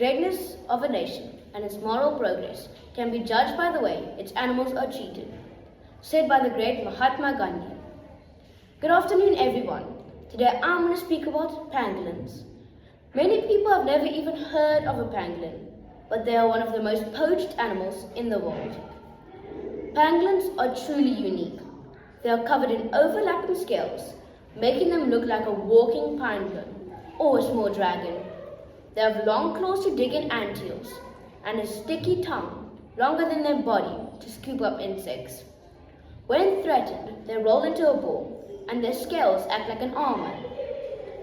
Greatness of a nation and its moral progress can be judged by the way its animals are treated, said by the great Mahatma Gandhi. Good afternoon, everyone. Today I'm going to speak about pangolins. Many people have never even heard of a pangolin, but they are one of the most poached animals in the world. Pangolins are truly unique. They are covered in overlapping scales, making them look like a walking pangolin or a small dragon. They have long claws to dig in antheils and a sticky tongue longer than their body to scoop up insects. When threatened, they roll into a ball and their scales act like an armor.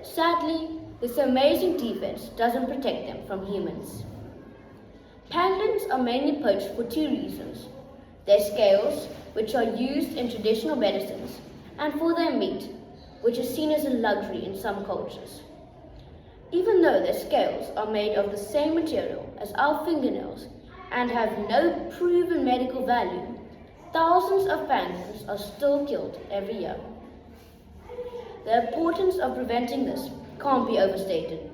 Sadly, this amazing defense doesn't protect them from humans. Pangolins are mainly poached for two reasons: their scales, which are used in traditional medicines, and for their meat, which is seen as a luxury in some cultures. Even though their scales are made of the same material as our fingernails and have no proven medical value, thousands of pangolins are still killed every year. The importance of preventing this can't be overstated.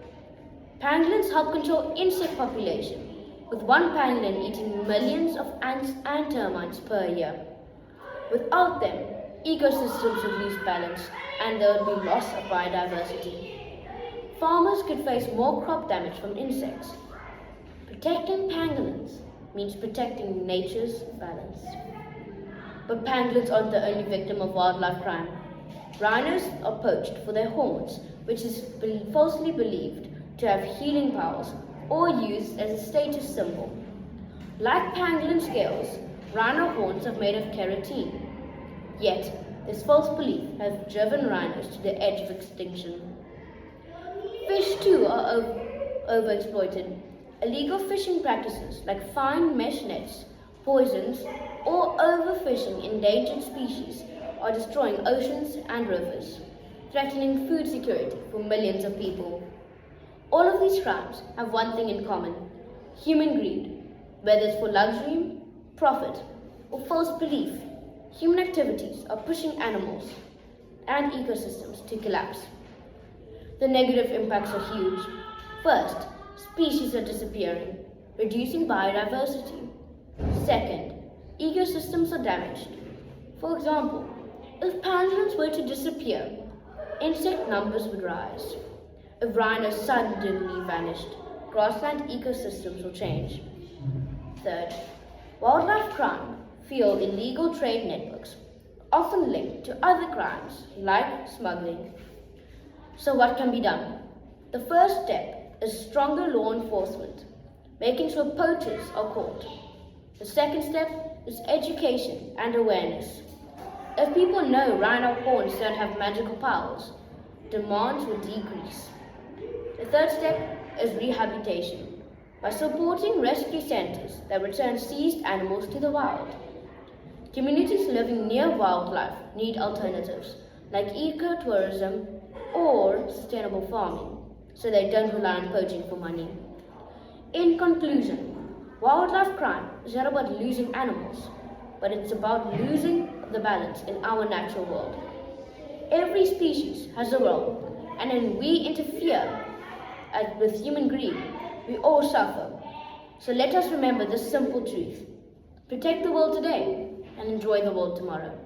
Pangolins help control insect population, with one pangolin eating millions of ants and termites per year. Without them, ecosystems would lose balance and there would be loss of biodiversity. Farmers could face more crop damage from insects. Protecting pangolins means protecting nature's balance. But pangolins aren't the only victim of wildlife crime. Rhinos are poached for their horns, which is falsely believed to have healing powers or used as a status symbol. Like pangolin scales, rhino horns are made of keratin. Yet, this false belief has driven rhinos to the edge of extinction. Fish too are overexploited. Illegal fishing practices like fine mesh nets, poisons, or overfishing endangered species are destroying oceans and rivers, threatening food security for millions of people. All of these crimes have one thing in common: human greed. Whether it's for luxury, profit, or false belief, human activities are pushing animals and ecosystems to collapse. The negative impacts are huge. First, species are disappearing, reducing biodiversity. Second, ecosystems are damaged. For example, if pangolins were to disappear, insect numbers would rise. If rhinos suddenly vanished, grassland ecosystems will change. Third, wildlife crime fuel illegal trade networks, often linked to other crimes like smuggling. So what can be done? The first step is stronger law enforcement, making sure poachers are caught. The second step is education and awareness. If people know rhino horns don't have magical powers, demands will decrease. The third step is rehabilitation, by supporting rescue centers that return seized animals to the wild. Communities living near wildlife need alternatives, like ecotourism or sustainable farming, so they don't rely on poaching for money. In conclusion, wildlife crime is not about losing animals, but it's about losing the balance in our natural world. Every species has a role, and when we interfere with human greed, we all suffer. So let us remember this simple truth: protect the world today and enjoy the world tomorrow.